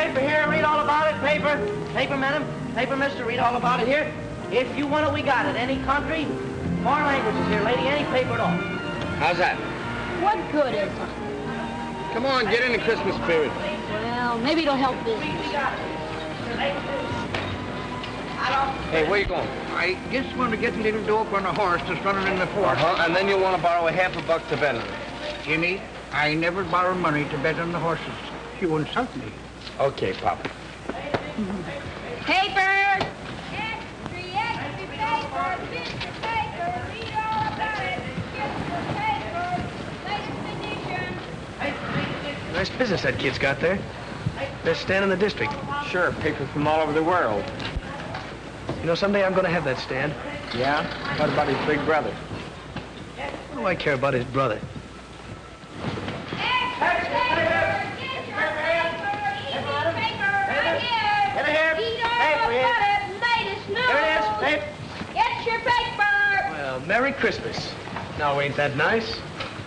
Paper here, read all about it. Paper. Paper, madam. Paper, mister, read all about it here. If you want it, we got it. Any country, foreign languages here, lady, any paper at all. How's that? What good is it? Come on, get in the Christmas spirit. Well, maybe it'll help business. We got it. Hey, where you going? I just want to get a little dope on a horse that's running in the fort. And then you'll want to borrow $50 to bet on it. Jimmy, I never borrow money to bet on the horses. You insult me. Okay, Papa. Papers! Extra paper, picture paper, read all about it. Get your paper, latest edition. Nice business that kid's got there. Best stand in the district. Sure, paper from all over the world. You know, someday I'm going to have that stand. Yeah? What about his big brother? What do I care about his brother? Well, Merry Christmas. Now, ain't that nice?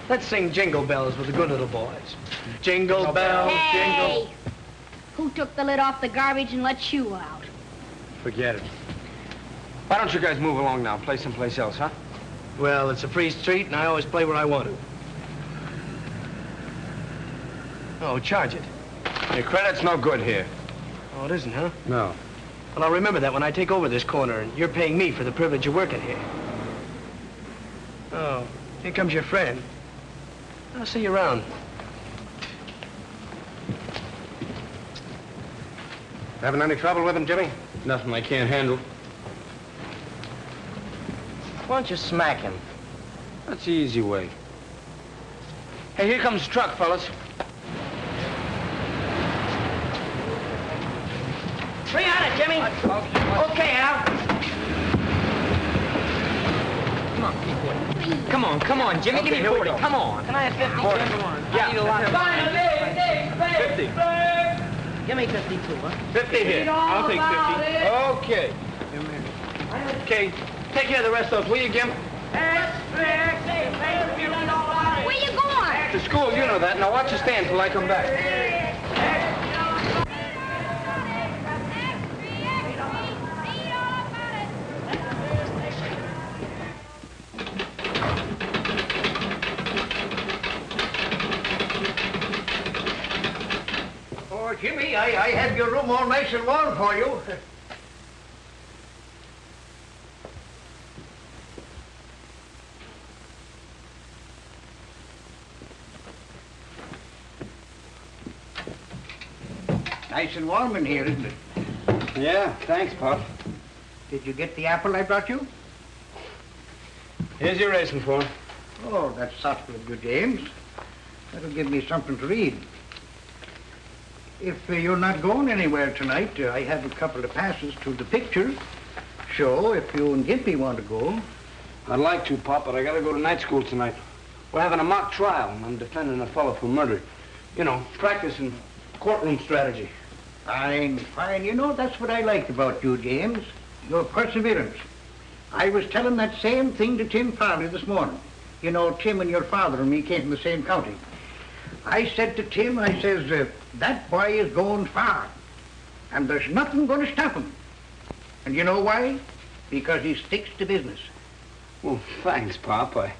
Let's sing Jingle Bells with the good little boys. Jingle bells, jingle... Hey! Who took the lid off the garbage and let you out? Forget it. Why don't you guys move along now? Play someplace else, huh? Well, it's a free street, and I always play where I want to. Oh, charge it. Your credit's no good here. Oh, it isn't, huh? No. Well, I'll remember that when I take over this corner, and you're paying me for the privilege of working here. Oh, here comes your friend. I'll see you around. Having any trouble with him, Jimmy? Nothing I can't handle. Why don't you smack him? That's the easy way. Hey, here comes the truck, fellas. Bring on it, Jimmy. Okay, Al. Come on, Jimmy, Okay, give me here we 40. go. Come on. Can I have 50? Yeah. I need a lot. 50. Give me 52, huh? 50 here. I'll take 50. Okay. Okay, take care of the rest of those, will you, Jim? Where you going? To school, you know that. Now watch your stand till I come back. Oh, Jimmy, I had your room all nice and warm for you. Nice and warm in here, isn't it? Yeah, thanks, Pop. Did you get the apple I brought you? Here's your racing form. Oh, that's thoughtful of you, James. That'll give me something to read. If you're not going anywhere tonight, I have a couple of passes to the picture show if you and Gimpy want to go. I'd like to, Pop, but I gotta go to night school tonight. We're having a mock trial, and I'm defending a fellow for murder. You know, practicing courtroom strategy. Fine, fine. You know, that's what I like about you, James. Your perseverance. I was telling that same thing to Tim Farley this morning. You know, Tim and your father and me came from the same county. I said to Tim, I says, that boy is going far, and there's nothing going to stop him. And you know why? Because he sticks to business. Well, thanks, Pop. I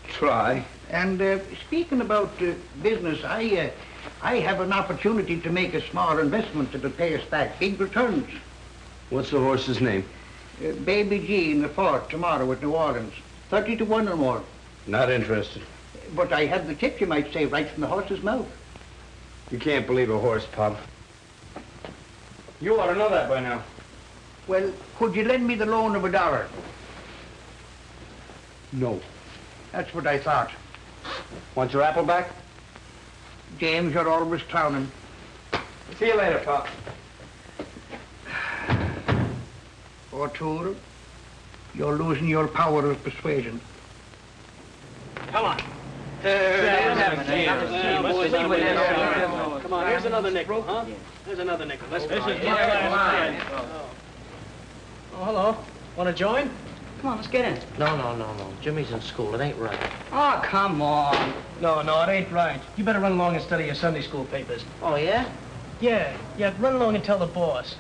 try. And speaking about business, I have an opportunity to make a small investment that'll pay us back big returns. What's the horse's name? Baby G in the fort tomorrow at New Orleans. 30 to 1 or more. Not interested. But I had the tip, you might say, right from the horse's mouth. You can't believe a horse, Pop. You ought to know that by now. Well, could you lend me the loan of $1? No. That's what I thought. Want your apple back? James, you're always clowning. See you later, Pop. O'Toole, you're losing your power of persuasion. Come on. Come on, here's another nickel, huh? There's another nickel. Let's go. Oh, hello. Want to join? Come on, let's get in. No. Jimmy's in school. It ain't right. Oh, come on. No, it ain't right. You better run along and study your Sunday school papers. Oh, yeah? Yeah, run along and tell the boss.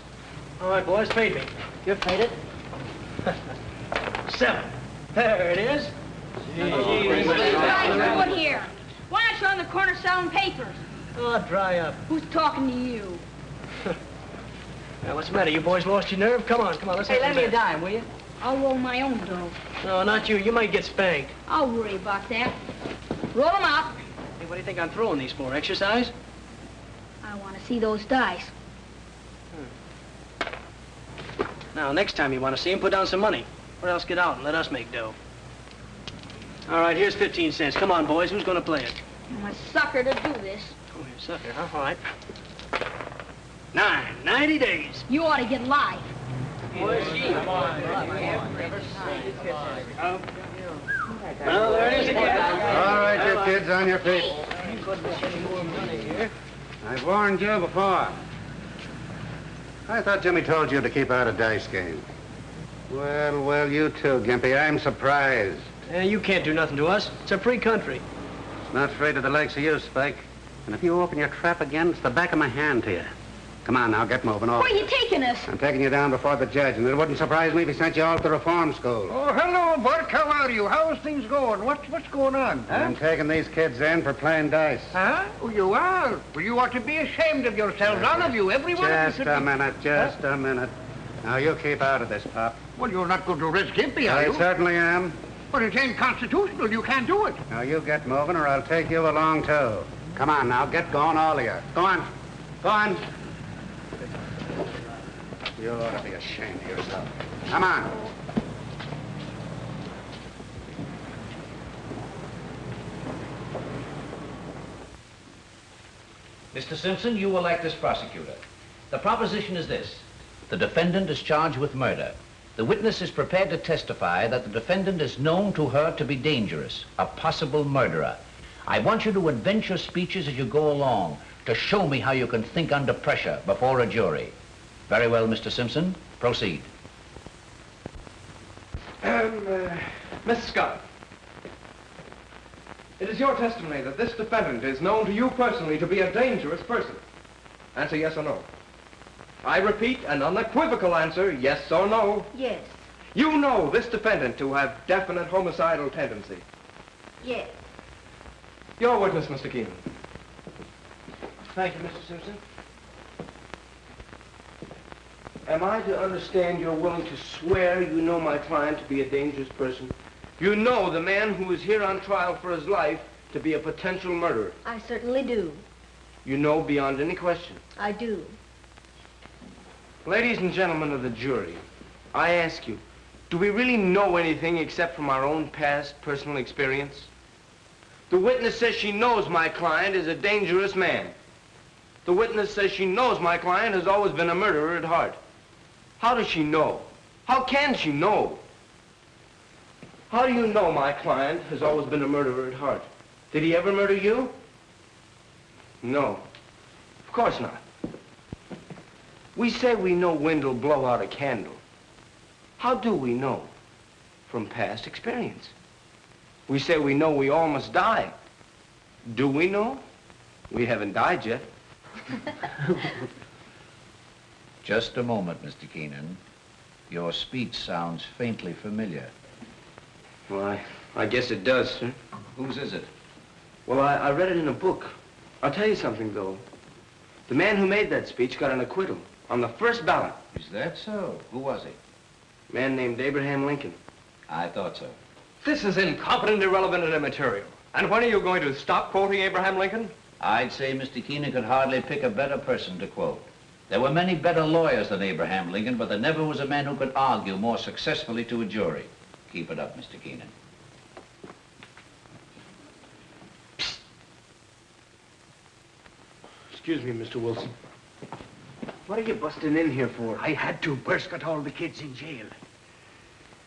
All right, boys, fade me. You're faded. 7. There it is. Guys, you're good here. Why aren't you on the corner selling papers? Oh, dry up. Who's talking to you? Now, what's the matter? You boys lost your nerve? Come on, let's Hey, have lend some me a bed. dime, will you? I'll roll my own dough. No, not you. You might get spanked. I'll worry about that. Roll them out. Hey, what do you think I'm throwing these for? Exercise? I want to see those dice. Now, next time you want to see him, put down some money. Or else get out and let us make dough. All right, here's 15 cents. Come on, boys. Who's going to play it? I'm a sucker to do this. Oh, you're a sucker, huh? All right. 90 days. You ought to get live. Well, there it is again. All right, you kids, on your feet. I've warned you before. I thought Jimmy told you to keep out of dice games. Well, you too, Gimpy. I'm surprised. You can't do nothing to us. It's a free country. Not afraid of the likes of you, Spike. And if you open your trap again, it's the back of my hand to you. Come on now, get moving. Where are you taking us? I'm taking you down before the judge, and it wouldn't surprise me if he sent you all to reform school. Oh, hello, Bert. How are you? How's things going? What's going on, huh? I'm taking these kids in for playing dice. Huh? Oh, you are? Well, you ought to be ashamed of yourselves, all of you, every one of you. Just a minute, just a minute. Now, you keep out of this, Pop. Well, you're not going to arrest Gimpy, are I you? certainly am. But it ain't constitutional. You can't do it. Now, you get moving, or I'll take you along, too. Come on, now, get going, all of you. Go on. Go on. You ought to be ashamed of yourself. Come on. Mr. Simpson, you will act as prosecutor. The proposition is this. The defendant is charged with murder. The witness is prepared to testify that the defendant is known to her to be dangerous, a possible murderer. I want you to invent your speeches as you go along to show me how you can think under pressure before a jury. Very well, Mr. Simpson. Proceed. Miss Scott, it is your testimony that this defendant is known to you personally to be a dangerous person. Answer yes or no. I repeat, an unequivocal answer, yes or no. Yes. You know this defendant to have definite homicidal tendency. Yes. Your witness, Mr. Keenan. Thank you, Mr. Simpson. Am I to understand you're willing to swear you know my client to be a dangerous person? You know the man who is here on trial for his life to be a potential murderer. I certainly do. You know beyond any question. I do. Ladies and gentlemen of the jury, I ask you, do we really know anything except from our own past personal experience? The witness says she knows my client is a dangerous man. The witness says she knows my client has always been a murderer at heart. How does she know? How can she know? How do you know my client has always been a murderer at heart? Did he ever murder you? No. Of course not. We say we know wind'll blow out a candle. How do we know? From past experience. We say we know we all must die. Do we know? We haven't died yet. Just a moment, Mr. Keenan. Your speech sounds faintly familiar. Well, I guess it does, sir. Whose is it? Well, I read it in a book. I'll tell you something, though. The man who made that speech got an acquittal on the first ballot. Is that so? Who was he? A man named Abraham Lincoln. I thought so. This is incompetent, irrelevant, and immaterial. And when are you going to stop quoting Abraham Lincoln? I'd say Mr. Keenan could hardly pick a better person to quote. There were many better lawyers than Abraham Lincoln, but there never was a man who could argue more successfully to a jury. Keep it up, Mr. Keenan. Excuse me, Mr. Wilson. What are you busting in here for? I had to. Bert's got all the kids in jail.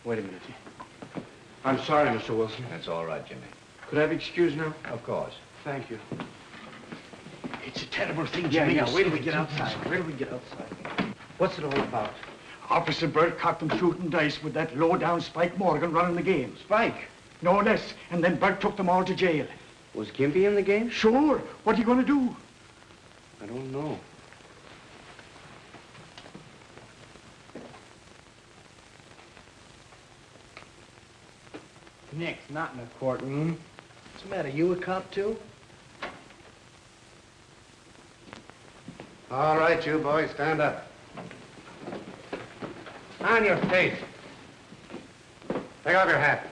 Wait a minute. I'm sorry, Mr. Wilson. That's all right, Jimmy. Could I be excused now? Of course. Thank you. It's a terrible thing, Yeah, Jimmy. yeah, wait till we get outside. Wait till we get outside. What's it all about? Officer Bert caught them shooting dice with that low-down Spike Morgan running the game. Spike. No less. And then Bert took them all to jail. Was Gimpy in the game? Sure. What are you going to do? I don't know. Nix, not in the courtroom. What's the matter? You a cop, too? All right, you boys, stand up. On your face. Take off your hat.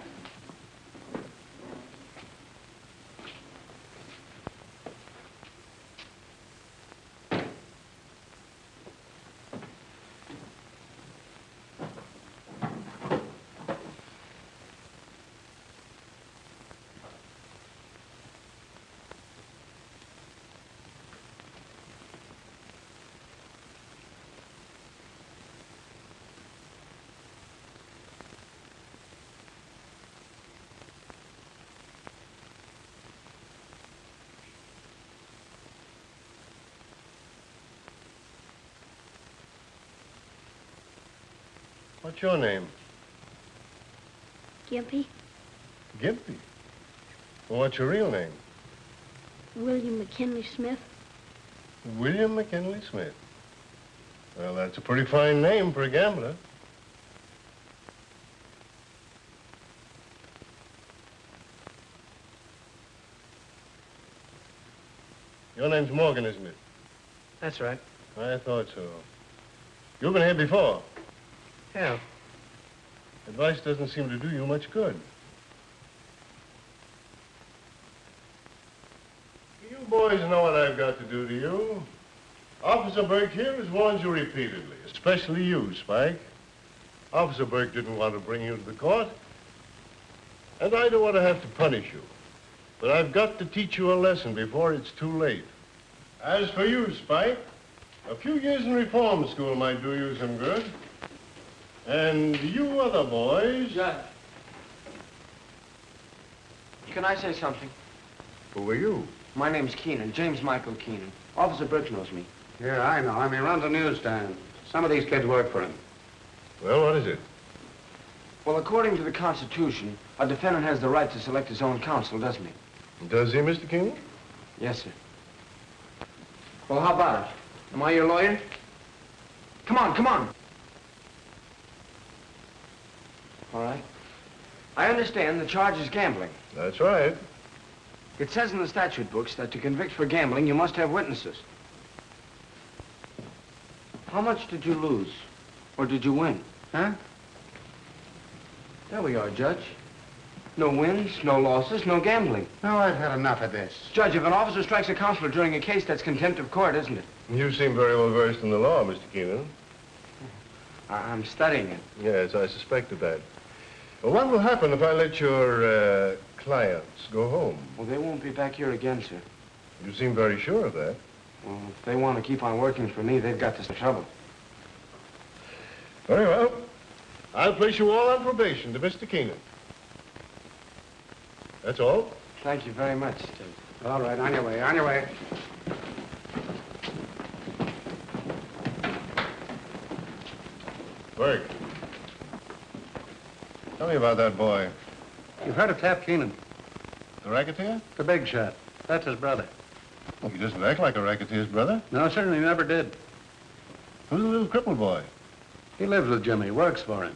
What's your name? Gimpy? Gimpy. Well, what's your real name? William McKinley Smith. William McKinley Smith. Well, that's a pretty fine name for a gambler. Your name's Morgan, isn't it? That's right. I thought so. You've been here before. Yeah. Advice doesn't seem to do you much good. You boys know what I've got to do to you. Officer Burke here has warned you repeatedly, especially you, Spike. Officer Burke didn't want to bring you to the court, and I don't want to have to punish you. But I've got to teach you a lesson before it's too late. As for you, Spike, a few years in reform school might do you some good. And you other boys... Judge. Can I say something? Who are you? My name's Keenan, James Michael Keenan. Officer Burke knows me. Yeah, I know him. He runs a newsstand. Some of these kids work for him. Well, what is it? Well, according to the Constitution, a defendant has the right to select his own counsel, doesn't he? Does he, Mr. Keenan? Yes, sir. Well, how about it? Am I your lawyer? Come on, come on. All right. I understand the charge is gambling. That's right. It says in the statute books that to convict for gambling, you must have witnesses. How much did you lose? Or did you win? Huh? There we are, Judge. No wins, no losses, no gambling. No, I've had enough of this. Judge, if an officer strikes a counselor during a case, that's contempt of court, isn't it? You seem very well versed in the law, Mr. Keenan. I'm studying it. Yes, I suspected that. Well, what will happen if I let your clients go home? Well, they won't be back here again, sir. You seem very sure of that. Well, if they want to keep on working for me, they've got this trouble. Very well. I'll place you all on probation to Mr. Keenan. That's all. Thank you very much, Judge. All right, on your way, on your way. Burke. Tell me about that boy. You've heard of Tap Keenan, The racketeer? the big shot. That's his brother. Well, he doesn't act like a racketeer's brother. No, certainly never did. Who's the little crippled boy? He lives with Jimmy, works for him.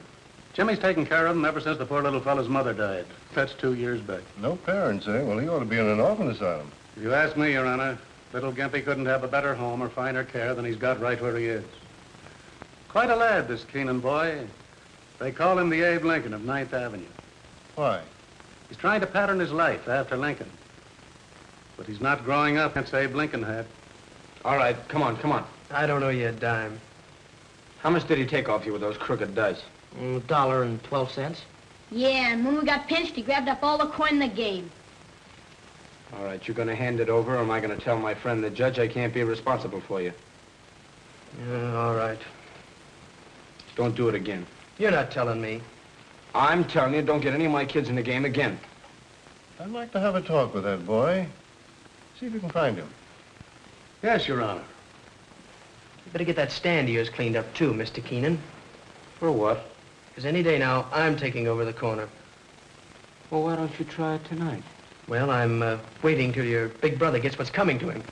Jimmy's taken care of him ever since the poor little fellow's mother died. That's 2 years back. No parents, eh? Well, he ought to be in an orphan asylum. If you ask me, Your Honor, little Gimpy couldn't have a better home or finer care than he's got right where he is. Quite a lad, this Keenan boy. They call him the Abe Lincoln of 9th Avenue. Why? He's trying to pattern his life after Lincoln. But he's not growing up as Abe Lincoln had. All right, come on, come on. I don't owe you a dime. How much did he take off you with those crooked dice? $1.12. Yeah, and when we got pinched, he grabbed up all the coin in the game. All right, you're going to hand it over, or am I going to tell my friend the judge I can't be responsible for you? All right. Don't do it again. You're not telling me. I'm telling you, don't get any of my kids in the game again. I'd like to have a talk with that boy. See if you can find him. Yes, Your Honor. You better get that stand of yours cleaned up, too, Mr. Keenan. For what? Because any day now, I'm taking over the corner. Well, why don't you try it tonight? Well, I'm waiting till your big brother gets what's coming to him.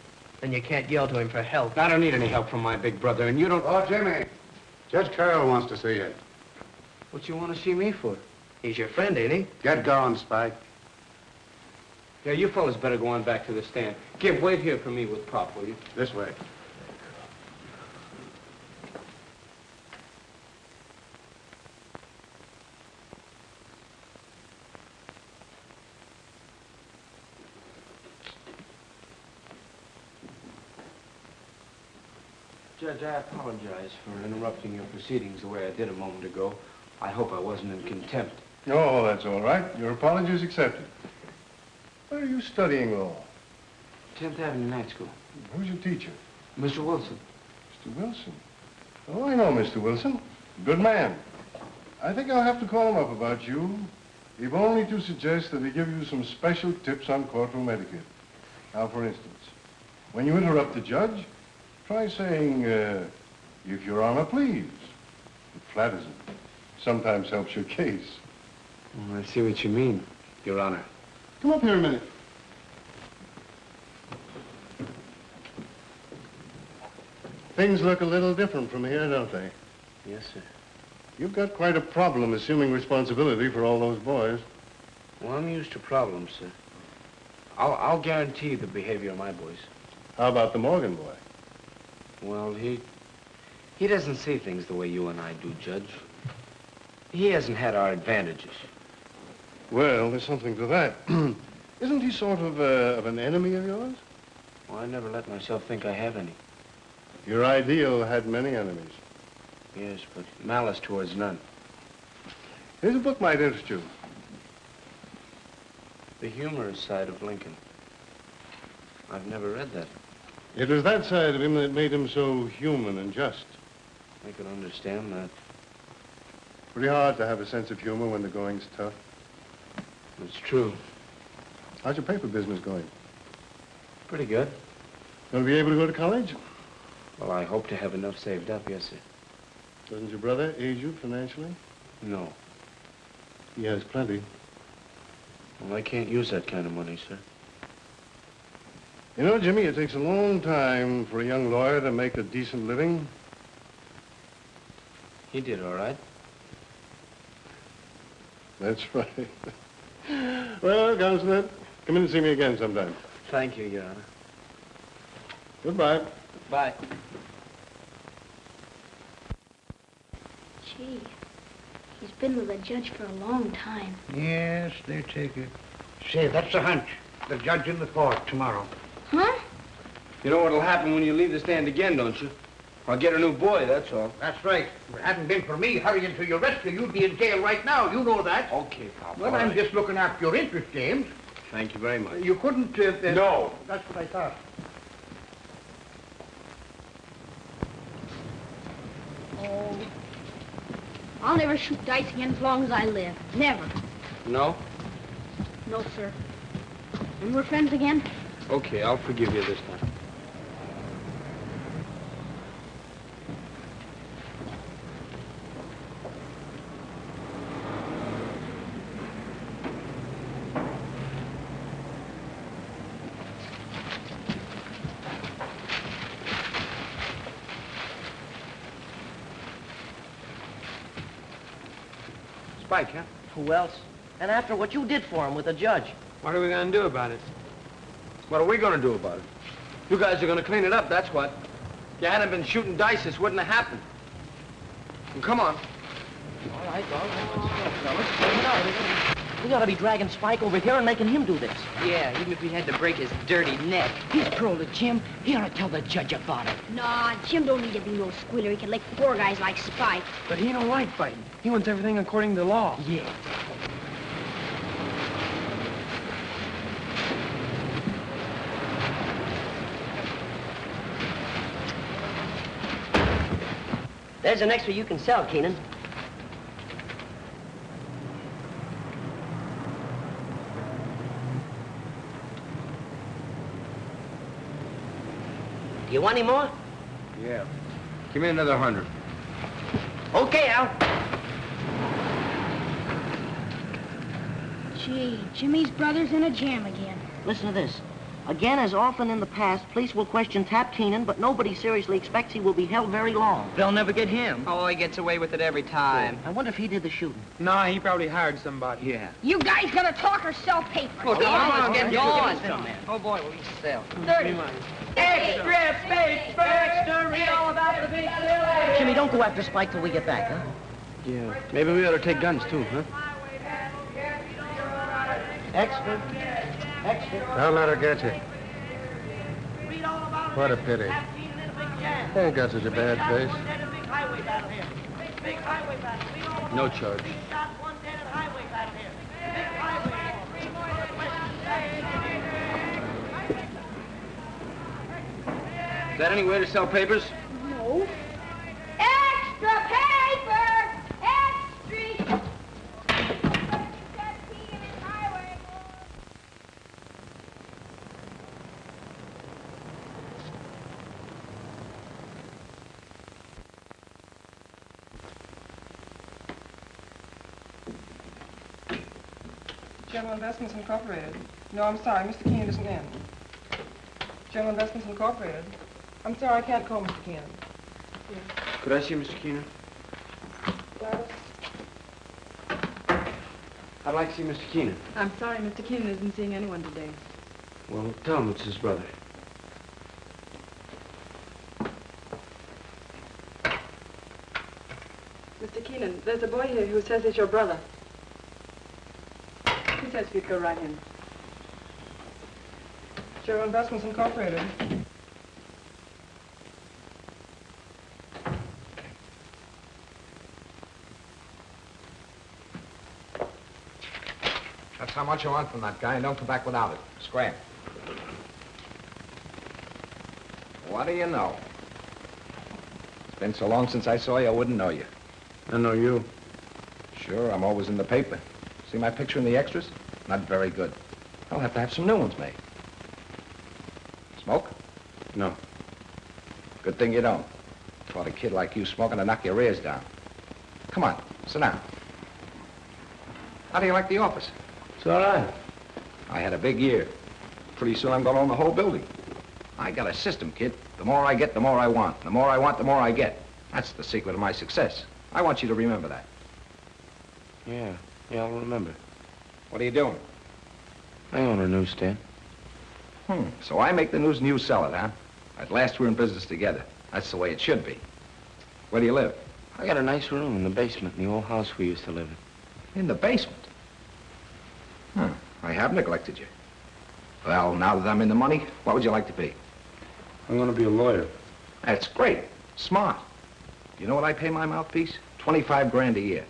Then you can't yell to him for help. I don't need any help from my big brother, and you don't... Oh, Jimmy. Judge Carroll wants to see you. What you want to see me for? He's your friend, ain't he? Get going, Spike. Yeah, you fellas better go on back to the stand. Gib, wait here for me with Pop, will you? This way. Judge, I apologize for interrupting your proceedings the way I did a moment ago. I hope I wasn't in contempt. Oh, that's all right. Your apology is accepted. Where are you studying law? 10th Avenue Night School. Who's your teacher? Mr. Wilson. Mr. Wilson. Oh, I know Mr. Wilson. Good man. I think I'll have to call him up about you, if only to suggest that he give you some special tips on courtroom etiquette. Now, for instance, when you interrupt the judge, try saying, if Your Honor, please. It flatters him. Sometimes helps your case. I see what you mean, Your Honor. Come up here a minute. Things look a little different from here, don't they? Yes, sir. You've got quite a problem assuming responsibility for all those boys. Well, I'm used to problems, sir. I'll guarantee the behavior of my boys. How about the Morgan boy? Well, he doesn't see things the way you and I do, Judge. He hasn't had our advantages. Well, there's something to that. Isn't he sort of an enemy of yours? Well, I never let myself think I have any. Your ideal had many enemies. Yes, but malice towards none. Here's a book might interest you. The humorous side of Lincoln. I've never read that. It was that side of him that made him so human and just. I can understand that. Pretty hard to have a sense of humor when the going's tough. It's true. How's your paper business going? Pretty good. Gonna be able to go to college? Well, I hope to have enough saved up, yes, sir. Doesn't your brother aid you financially? No. He has plenty. Well, I can't use that kind of money, sir. You know, Jimmy, it takes a long time for a young lawyer to make a decent living. He did all right. That's right. Well, Consulate, come in and see me again sometime. Thank you, Your Honor. Goodbye. Bye. Gee, he's been with the judge for a long time. Yes, they take it. Say, that's a hunch. The judge in the court tomorrow. Huh? You know what'll happen when you leave the stand again, don't you? I'll get a new boy, that's all. That's right. If it hadn't been for me hurrying to your rescue, you'd be in jail right now. You know that. Okay, Pop. Well, I'm just looking after your interest, James. Thank you very much. You couldn't... No. That's what I thought. Oh. I'll never shoot dice again as long as I live. Never. No? No, sir. And we're friends again? Okay, I'll forgive you this time. Spike, huh? Who else? And after what you did for him with the judge. What are we going to do about it? What are we going to do about it? You guys are going to clean it up, that's what. If you hadn't been shooting dice, this wouldn't have happened. Well, come on. All right, let's go, fellas. Clean it up. We ought to be dragging Spike over here and making him do this. Yeah, even if we had to break his dirty neck. He's pro to Jim. He ought to tell the judge about it. Nah, Jim don't need to be no squealer. He can lick poor guys like Spike. But he don't like fighting. He wants everything according to law. Yeah. There's an extra you can sell, Keenan. Do you want any more? Yeah. Give me another 100. Okay, Al. Gee, Jimmy's brother's in a jam again. Listen to this. Again, as often in the past, police will question Tap Keenan, but nobody seriously expects he will be held very long. They'll never get him. Oh, he gets away with it every time. I wonder if he did the shooting. Nah, he probably hired somebody. Yeah. You guys gotta talk or sell papers. Well, come on, Let's get going. going. Oh, boy, will he sell. 30. Extra space, extra, read all about the big deal. Jimmy, don't go after Spike till we get back, huh? Yeah. Maybe we ought to take guns, too, huh? Extra. Extra. Don't let her get you. What a pity. They ain't got such a bad face. No charge. Is that any way to sell papers? No. Extra paper! Extra! General Investments Incorporated. No, I'm sorry, Mr. Keenan isn't in. General Investments Incorporated. I'm sorry, I can't call Mr. Keenan. Could I see Mr. Keenan? Gladys? I'd like to see Mr. Keenan. I'm sorry, Mr. Keenan isn't seeing anyone today. Well, tell him it's his brother. Mr. Keenan, there's a boy here who says he's your brother. He says you'd go right in. General Investments Incorporated. That's how much you want from that guy, and don't come back without it. Scram. What do you know? It's been so long since I saw you, I wouldn't know you. I know you. Sure, I'm always in the paper. See my picture in the extras? Not very good. I'll have to have some new ones made. Smoke? No. Good thing you don't. Caught a kid like you smoking to knock your ears down. Come on, sit down. How do you like the office? It's all right. I had a big year. Pretty soon I'm going to own the whole building. I got a system, kid. The more I get, the more I want. The more I want, the more I get. That's the secret of my success. I want you to remember that. Yeah, I'll remember. What are you doing? I own a newsstand. So I make the news and you sell it, huh? At last we're in business together. That's the way it should be. Where do you live? I got a nice room in the basement in the old house we used to live in. In the basement? I have neglected you. Well, now that I'm in the money, what would you like to be? I'm going to be a lawyer. That's great. Smart. You know what I pay my mouthpiece? 25 grand a year.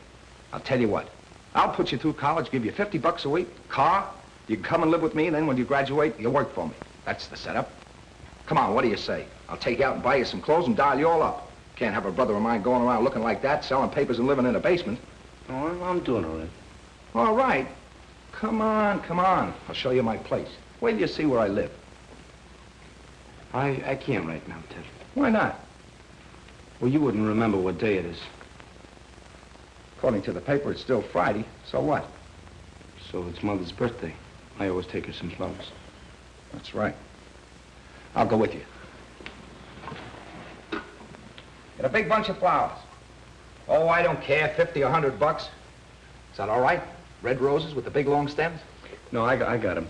I'll tell you what. I'll put you through college, give you 50 bucks a week, car. You can come and live with me, and then when you graduate, you work for me. That's the setup. Come on, what do you say? I'll take you out and buy you some clothes and dial you all up. Can't have a brother of mine going around looking like that, selling papers and living in a basement. Oh, I'm doing all right. All right. Come on, come on. I'll show you my place. Wait till you see where I live. I can't right now, Ted. Why not? Well, you wouldn't remember what day it is. According to the paper, it's still Friday. So what? So it's Mother's birthday. I always take her some flowers. That's right. I'll go with you. Get a big bunch of flowers. Oh, I don't care, 50 or 100 bucks. Is that all right? Red roses with the big long stems? No, I got them.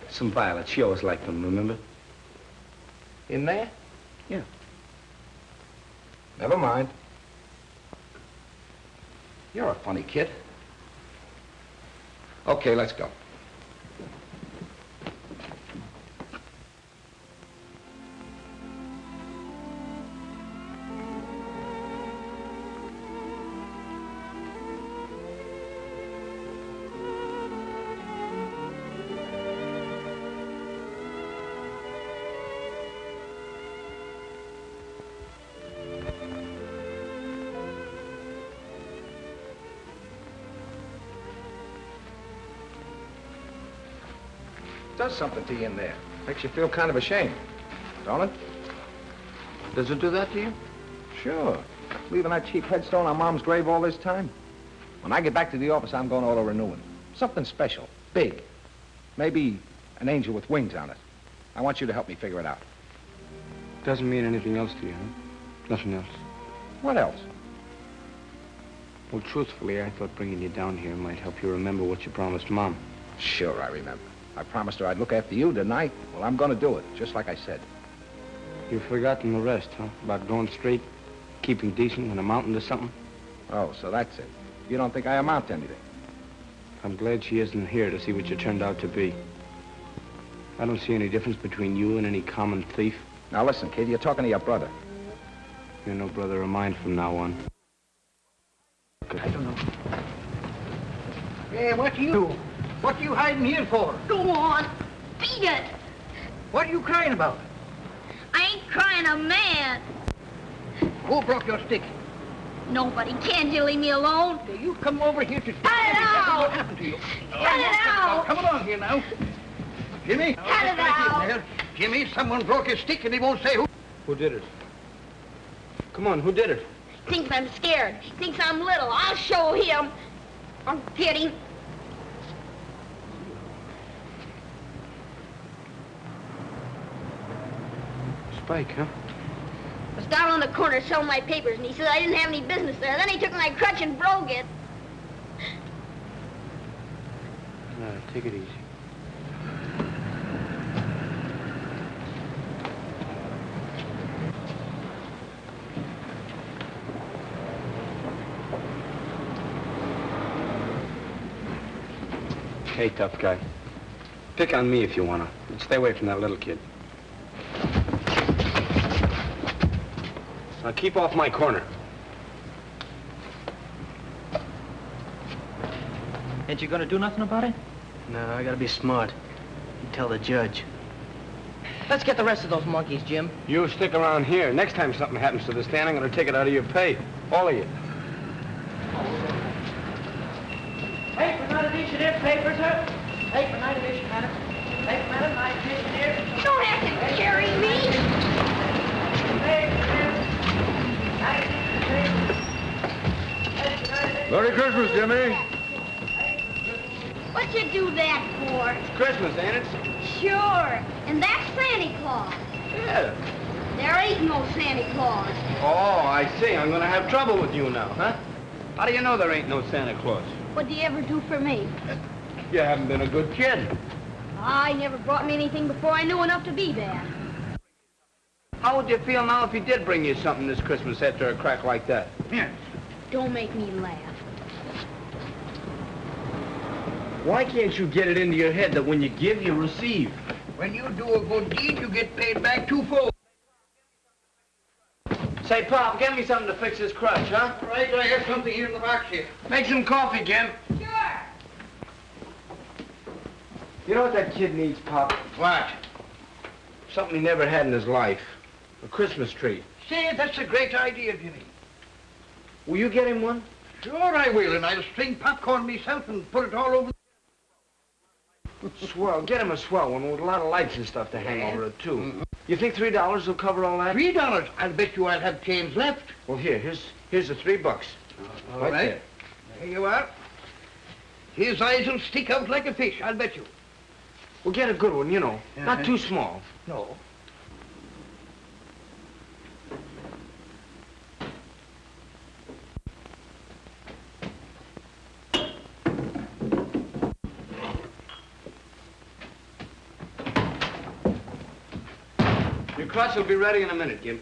Some violets. She always liked them, remember? In there? Yeah. Never mind. You're a funny kid. Okay, let's go. Does something to you in there. Makes you feel kind of ashamed, don't it? Does it do that to you? Sure. Leaving that cheap headstone on Mom's grave all this time. When I get back to the office, I'm going auto-renewing. Something special, big. Maybe an angel with wings on it. I want you to help me figure it out. Doesn't mean anything else to you, huh? Nothing else. What else? Well, truthfully, I thought bringing you down here might help you remember what you promised Mom. Sure, I remember. I promised her I'd look after you tonight. Well, I'm going to do it, just like I said. You've forgotten the rest, huh? About going straight, keeping decent, and amounting to something? Oh, so that's it. You don't think I amount to anything? I'm glad she isn't here to see what you turned out to be. I don't see any difference between you and any common thief. Now listen, kid, you're talking to your brother. You're no brother of mine from now on. I don't know. Hey, what you hiding here for? Go on. Beat it. What are you crying about? I ain't crying a man. Who broke your stick? Nobody. Can't you leave me alone? You come over here to Cut it out! What happened to you? Cut it out! Come along here now. Jimmy. Cut it out! There. Jimmy, someone broke his stick and he won't say who. Who did it? Come on, who did it? Thinks I'm scared. Thinks I'm little. I'll show him. I'll get him. Spike, huh? I was down on the corner selling my papers, and he said I didn't have any business there. Then he took my crutch and broke it. Take it easy. Hey, tough guy. Pick on me if you wanna. And stay away from that little kid. Now keep off my corner. Ain't you gonna do nothing about it? No, I gotta be smart. You tell the judge. Let's get the rest of those monkeys, Jim. You stick around here. Next time something happens to the stand, I'm gonna take it out of your pay. All of you. Paper, not edition here. Paper, sir. Paper, not edition, madam. Paper, madam, not edition here. You don't have to carry me. Merry Christmas, Jimmy. What'd you do that for? It's Christmas, ain't it? Sure. And that's Santa Claus. Yeah. There ain't no Santa Claus. Oh, I see. I'm gonna have trouble with you now, huh? How do you know there ain't no Santa Claus? What'd you ever do for me? You haven't been a good kid. I never brought me anything before I knew enough to be bad. How would you feel now if he did bring you something this Christmas after a crack like that? Here. Don't make me laugh. Why can't you get it into your head that when you give, you receive? When you do a good deed, you get paid back twofold. Say, Pop, get me something to fix this crutch, huh? All right, I have something here in the box here. Make some coffee, Jim. Sure. You know what that kid needs, Pop? What? Something he never had in his life. A Christmas tree. Say, that's a great idea, Jimmy. Will you get him one? Sure I will, and I'll string popcorn myself and put it all over. Swell. Get him a swell one with a lot of lights and stuff to hang over it, too. You think $3 will cover all that? $3? I'll bet you I'll have change left. Well, here's the $3. All right. There you are. His eyes will stick out like a fish, I'll bet you. Well, get a good one, you know. Not too small. No. Your crutch will be ready in a minute, Gimp.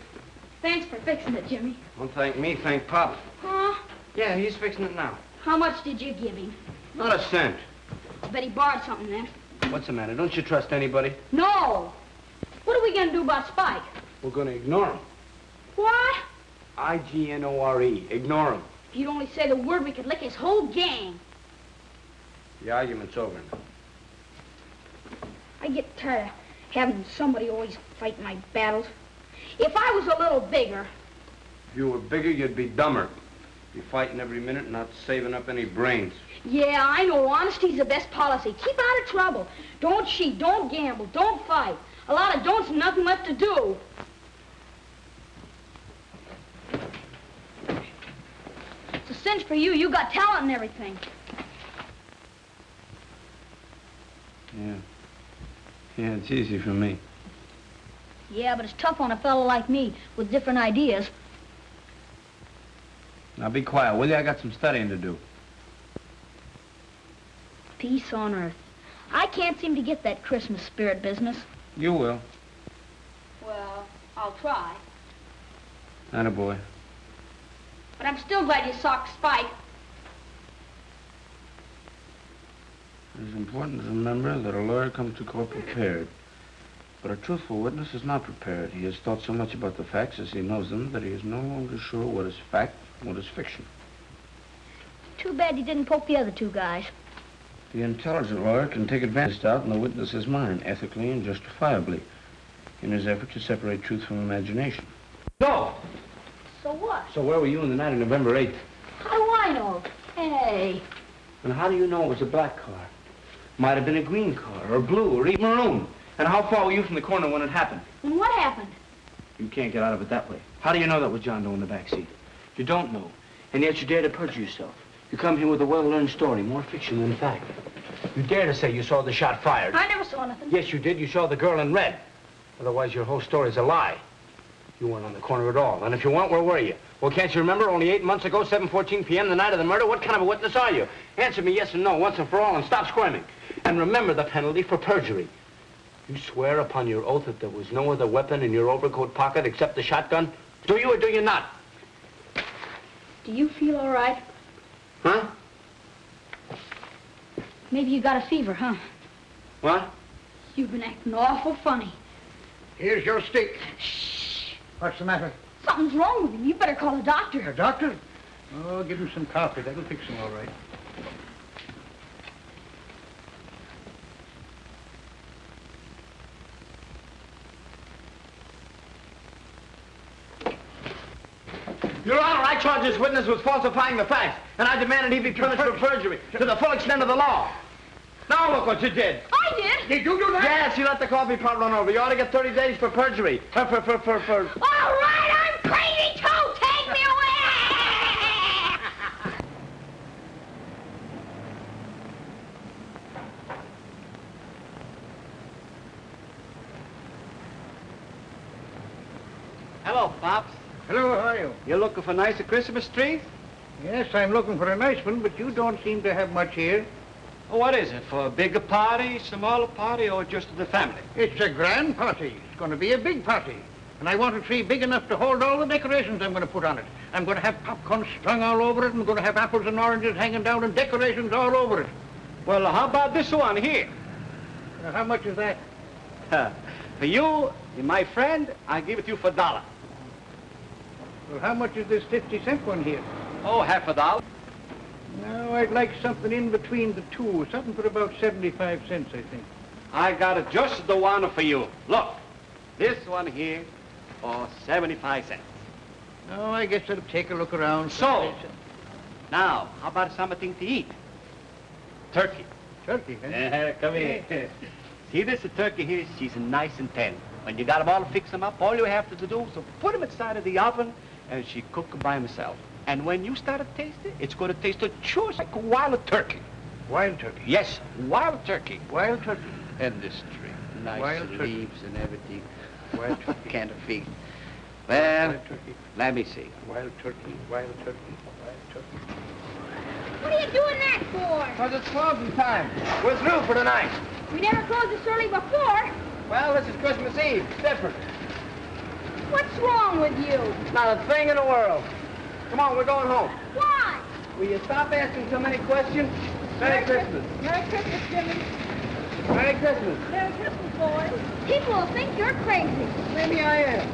Thanks for fixing it, Jimmy. Don't thank me, thank Pop. Huh? Yeah, he's fixing it now. How much did you give him? Not a cent. I bet he borrowed something then. What's the matter? Don't you trust anybody? No. What are we going to do about Spike? We're going to ignore him. What? I-G-N-O-R-E. Ignore him. If you'd only say the word, we could lick his whole gang. The argument's over now. I get tired of having somebody always fight my battles. If I was a little bigger... If you were bigger, you'd be dumber. Be fighting every minute, not saving up any brains. Yeah, I know. Honesty's the best policy. Keep out of trouble. Don't cheat, don't gamble, don't fight. A lot of don'ts and nothing left to do. It's a cinch for you. You got talent and everything. Yeah. Yeah, it's easy for me. Yeah, but it's tough on a fellow like me with different ideas. Now be quiet, will you? I got some studying to do. Peace on earth. I can't seem to get that Christmas spirit business. You will. Well, I'll try. Attaboy. But I'm still glad you socked Spike. It's important to remember that a lawyer comes to court prepared. But a truthful witness is not prepared. He has thought so much about the facts as he knows them that he is no longer sure what is fact and what is fiction. Too bad you didn't poke the other two guys. The intelligent lawyer can take advantage of doubt in the witness's mind, ethically and justifiably, in his effort to separate truth from imagination. No! So what? So where were you on the night of November 8th? How do I know? Hey. And how do you know it was a black car? Might have been a green car, or blue, or even maroon. And how far were you from the corner when it happened? And what happened? You can't get out of it that way. How do you know that was John Doe in the back seat? You don't know. And yet you dare to perjure yourself. You come here with a well-learned story, more fiction than fact. You dare to say you saw the shot fired. I never saw nothing. Yes, you did. You saw the girl in red. Otherwise, your whole story's a lie. You weren't on the corner at all. And if you weren't, where were you? Well, can't you remember only 8 months ago, 7:14 p.m., the night of the murder? What kind of a witness are you? Answer me yes and no, once and for all, and stop squirming. And remember the penalty for perjury. You swear upon your oath that there was no other weapon in your overcoat pocket except the shotgun? Do you or do you not? Do you feel all right? Huh? Maybe you got a fever, huh? What? You've been acting awful funny. Here's your stick. Shh. What's the matter? Something's wrong with him. You better call a doctor. A doctor? Oh, give him some coffee. That'll fix him all right. Your Honor, I charge this witness with falsifying the facts, and I demanded he be punished for perjury to the full extent of the law. Now look what you did. I did? Did you do that? Yes, you let the coffee pot run over. You ought to get 30 days for perjury. All right, I'm crazy too. Take me away. Hello, Pops. Hello, how are you? You looking for nicer Christmas trees? Yes, I'm looking for a nice one, but you don't seem to have much here. Oh, what is it? For a bigger party, smaller party, or just the family? It's a grand party. It's going to be a big party. And I want a tree big enough to hold all the decorations I'm going to put on it. I'm going to have popcorn strung all over it. I'm going to have apples and oranges hanging down and decorations all over it. Well, how about this one here? How much is that? For you, my friend, I give it to you for $1. Well, how much is this 50-cent one here? Oh, half $1. No, I'd like something in between the two. Something for about 75 cents, I think. I got it just the one for you. Look, this one here for 75 cents. No, I guess I'll take a look around. So, now, how about something to eat? Turkey. Turkey, huh? Come here. See this turkey here? She's nice and tender. When you got them all fix them up, all you have to do is put them inside of the oven, and she cook them by herself. And when you start to taste it, it's going to taste just like a wild turkey. Wild turkey? Yes, wild turkey. Wild turkey. And this tree. Nice Wild turkey. leaves and everything. Wild turkey. Can't feed. Well, Wild turkey. let me see. Wild turkey. Wild turkey. Wild turkey. What are you doing that for? Because it's closing time. We're through for tonight. We never closed this early before. Well, this is Christmas Eve. It's different. What's wrong with you? Not a thing in the world. Come on, we're going home. Why? Will you stop asking so many questions? Merry Christmas. Merry Christmas, Jimmy. Merry Christmas. Merry Christmas, boys. People will think you're crazy. Maybe I am.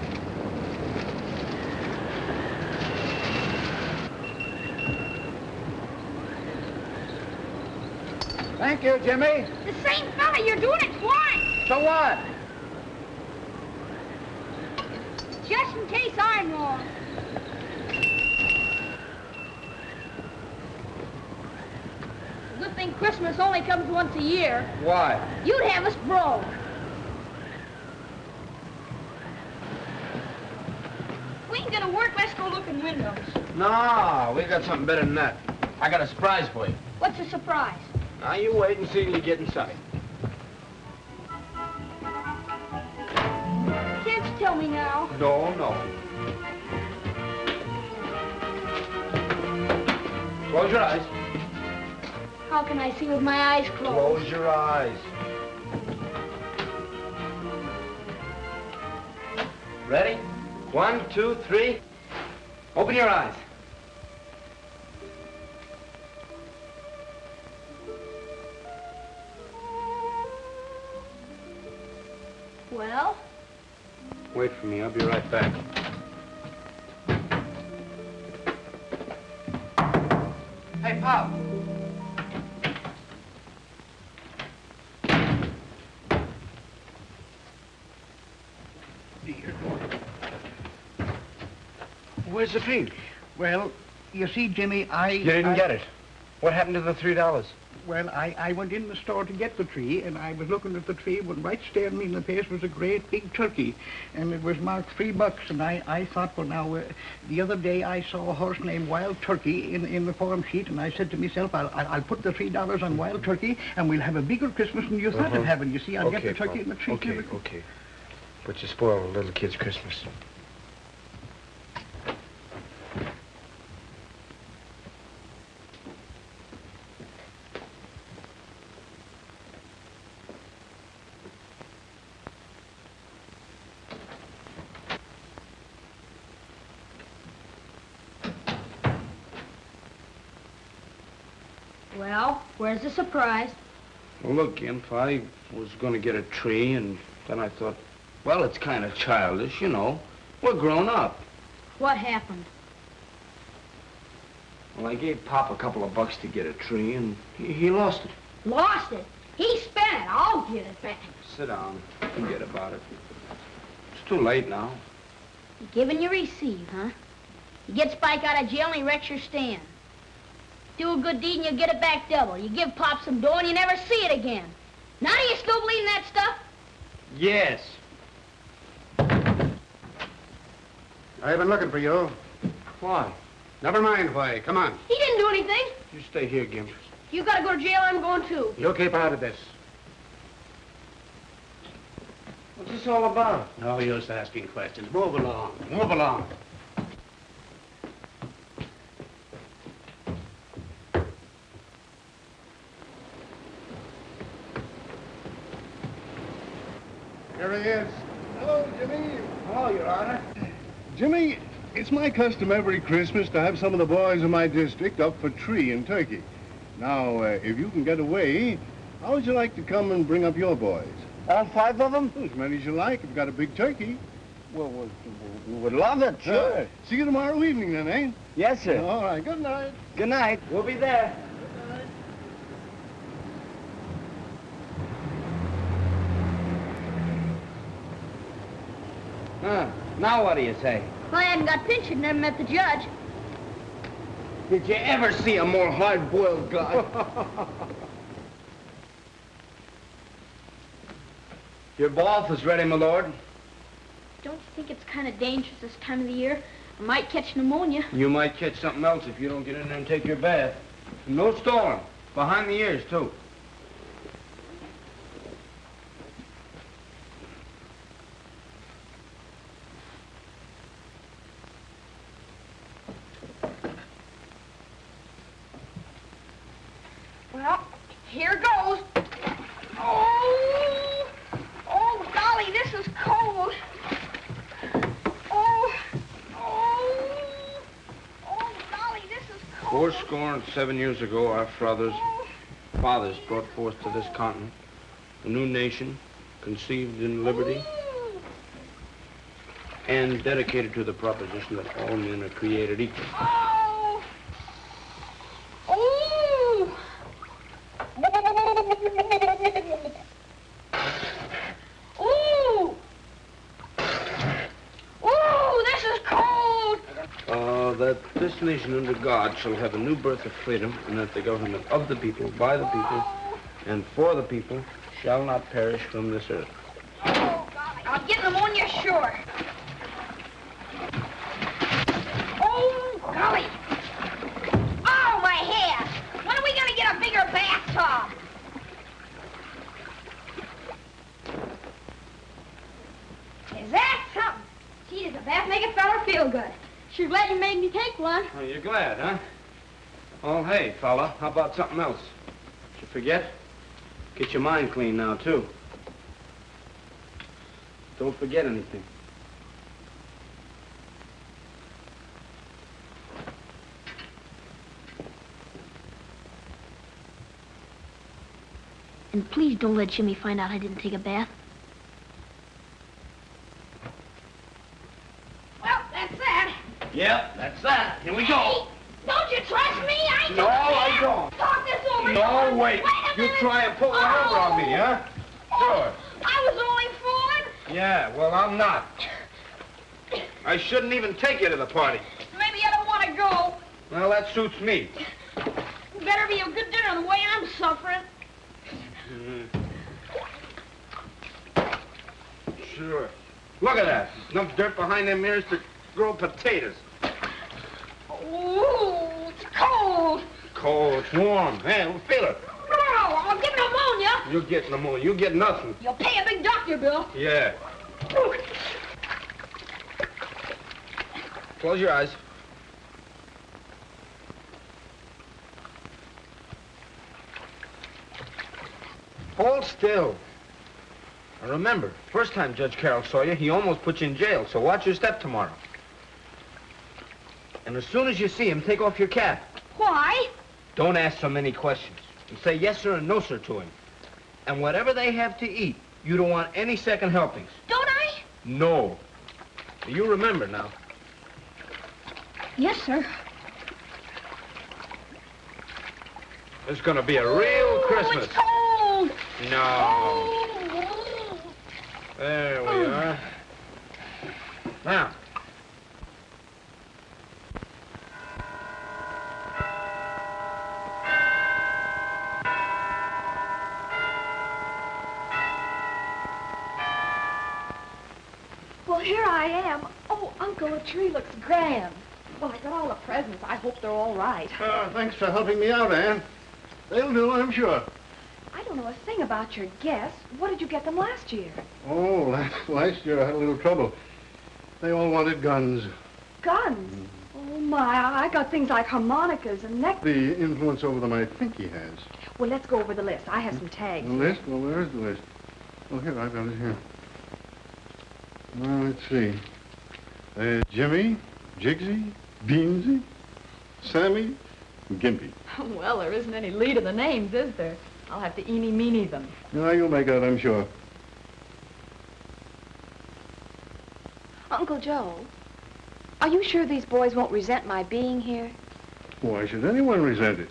Thank you, Jimmy. The same fella, you're doing it twice. So what? Just in case I'm wrong. Good thing Christmas only comes once a year. Why? You'd have us broke. We ain't gonna work, let's go look in windows. No, we got something better than that. I got a surprise for you. What's the surprise? Now, you wait and see till you get inside. Can't you now. No, no. Close your eyes. How can I see with my eyes closed? Close your eyes. Ready? 1, 2, 3. Open your eyes. Well? Wait for me. I'll be right back. Hey, Pop. Where's the tree? Well, you see, Jimmy, You didn't get it. What happened to the $3? Well, I went in the store to get the tree, and I was looking at the tree when right staring me in the face was a great big turkey, and it was marked $3. And I thought, well, now, the other day I saw a horse named Wild Turkey in the form sheet, and I said to myself, I'll put the $3 on Wild Turkey, and we'll have a bigger Christmas than you thought of having. You see, I'll get the turkey in the tree. Okay. But you spoiled a little kid's Christmas. Well, where's the surprise? Well, look, Gimp, I was going to get a tree, and then I thought, well, it's kind of childish, you know. We're grown up. What happened? Well, I gave Pop a couple of bucks to get a tree, and he lost it. Lost it? He spent it. I'll get it back. Sit down. Forget about it. It's too late now. You give and you receive, huh? You get Spike out of jail and he wrecks your stand. Do a good deed and you get it back double. You give Pop some dough and you never see it again. Now do you still believe in that stuff? Yes. I've been looking for you. Why? Never mind why. Come on. He didn't do anything. You stay here, Gimp. You gotta go to jail, I'm going too. You keep out of this. What's this all about? No use asking questions. Move along. Move along. Here he is. Hello, Jimmy. Hello, Your Honor. Jimmy, it's my custom every Christmas to have some of the boys in my district up for tree and turkey. Now, if you can get away, how would you like to come and bring up your boys? All 5 of them? As many as you like. We've got a big turkey. Well, we would love it, sure. See you tomorrow evening then, eh? Yes, sir. All right. Good night. Good night. We'll be there. Now what do you say? Well, I hadn't got pinched and never met the judge. Did you ever see a more hard-boiled guy? Your bath is ready, my lord. Don't you think it's kind of dangerous this time of the year? I might catch pneumonia. You might catch something else if you don't get in there and take your bath. No stalling. Behind the ears, too. Well, here goes. Oh, golly, this is cold. Oh, golly, this is cold. 407 years ago, our fathers brought forth to this continent a new nation, conceived in liberty, and dedicated to the proposition that all men are created equal. That this nation under God shall have a new birth of freedom, and that the government of the people, by the people, and for the people shall not perish from this earth. Oh, golly, I'll get pneumonia, sure. Oh, golly. Oh, my hair. When are we going to get a bigger bathtub? Is that something? feel good. Sure glad you made me take one. Oh, you're glad, huh? Well, hey, fella, how about something else? Did you forget? Get your mind clean now, too. Don't forget anything. And please don't let Jimmy find out I didn't take a bath. Well, that's that. Yep, that's that. Here we go. Don't you trust me? No, I don't. Talk this over. No, wait. You try and pull one over on me, huh? Sure. I was only fooling. Yeah, well, I'm not. I shouldn't even take you to the party. Maybe I don't want to go. Well, that suits me. Better be a good dinner the way I'm suffering. Sure. Look at that. Enough dirt behind them ears to grow potatoes. Ooh, it's cold. Cold. It's warm. Hey, feel it. No, I'll get pneumonia. You'll get pneumonia. You get nothing. You'll pay a big doctor bill. Yeah. Close your eyes. Hold still. Now remember, first time Judge Carroll saw you, he almost put you in jail, so watch your step tomorrow. And as soon as you see him, take off your cap. Why? Don't ask so many questions. And say yes, sir, and no, sir, to him. And whatever they have to eat, you don't want any second helpings. Don't I? No. You remember now. Yes, sir. It's gonna be a real Christmas. It's cold. No. There we are. Now. Well, here I am. Oh, Uncle, the tree looks grand. Well, I got all the presents. I hope they're all right. Thanks for helping me out, Ann. They'll do, I'm sure. I don't know a thing about your guests. What did you get them last year? Oh, last year I had a little trouble. They all wanted guns. Guns? Oh, my. I got things like harmonicas and neck... The influence over them I think he has. Well, let's go over the list. I have some tags. The list? Well, where's the list? Oh, here, I've got it here. Well, let's see. Jimmy, Jigsy, Beansy, Sammy, and Gimpy. Well, there isn't any lead in the names, is there? I'll have to eeny-meeny them. No, you'll make out, I'm sure. Uncle Joe, are you sure these boys won't resent my being here? Why should anyone resent it?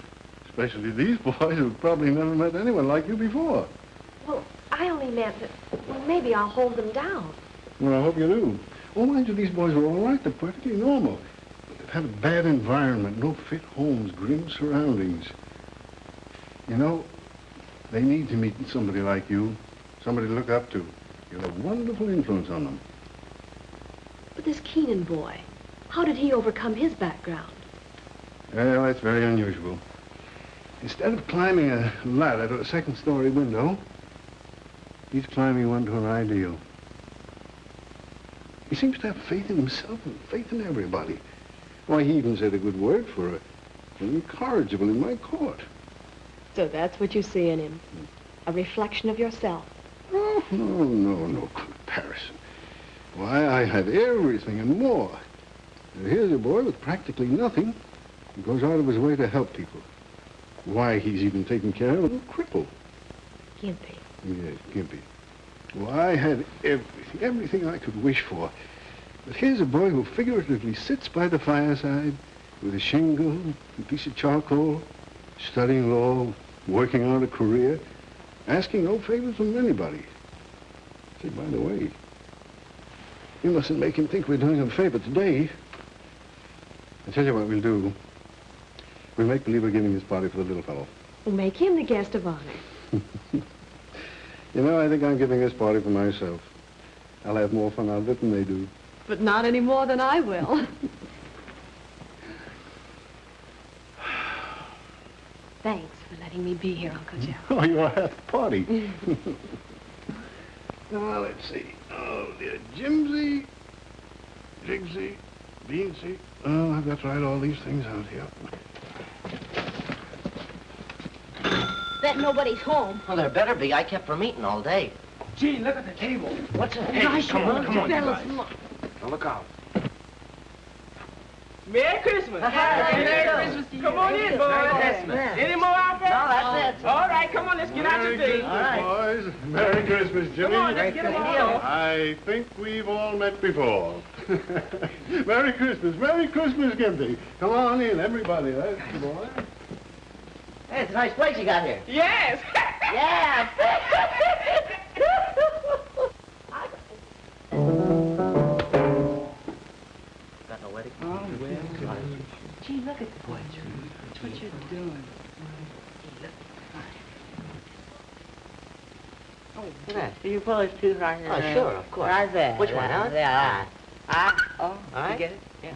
Especially these boys who've probably never met anyone like you before. Well, I only meant that, well, maybe I'll hold them down. Well, I hope you do. Oh, mind you, these boys are all right. They're perfectly normal. They've had a bad environment, no fit homes, grim surroundings. You know, they need to meet somebody like you, somebody to look up to. You'll have wonderful influence on them. But this Keenan boy, how did he overcome his background? Well, that's very unusual. Instead of climbing a ladder to a second-story window, he's climbing one to an ideal. He seems to have faith in himself and faith in everybody. Why, he even said a good word for an incorrigible in my court. So that's what you see in him, a reflection of yourself. Oh, no comparison. Why, I have everything and more. And here's a boy with practically nothing who goes out of his way to help people. Why, he's even taken care of a little cripple. Gimpy. Yes, Gimpy. Well, I had everything I could wish for. But here's a boy who figuratively sits by the fireside with a shingle, a piece of charcoal, studying law, working on a career, asking no favors from anybody. Say, by the way, you mustn't make him think we're doing him a favor today. I'll tell you what we'll do. We'll make believe we're giving this party for the little fellow. We'll make him the guest of honor. You know, I think I'm giving this party for myself. I'll have more fun out of it than they do. But not any more than I will. Thanks for letting me be here, Uncle Joe. Oh, you're at the party. Now, let's see. Oh, dear. Jimsy, Jigsy, Beansy. Oh, I've got to write all these things out here. Bet nobody's home. Well, there better be. I kept from eating all day. Gee, look at the table. What's it? Hey, Gosh, come on, you fellas, guys. look. Now look out. Merry Christmas. Merry Christmas to you. Come on in, boys. Any more out there? No, that's it. All right, come on, let's get out your Merry day. Christmas, boys. Merry Christmas, Jimmy. Come on, let's get them on. I think we've all met before. Merry Christmas, Gimpy. Come on in, everybody. That's the boy. Hey, it's a nice place you got here. Yes. Yeah. Got no wedding? Oh, well. Gee, look at the boy. That's what you're doing. You pose two right there. Oh, sure, of course. Right there. Which one, huh? Yeah. Oh, All right. you get it? Yeah.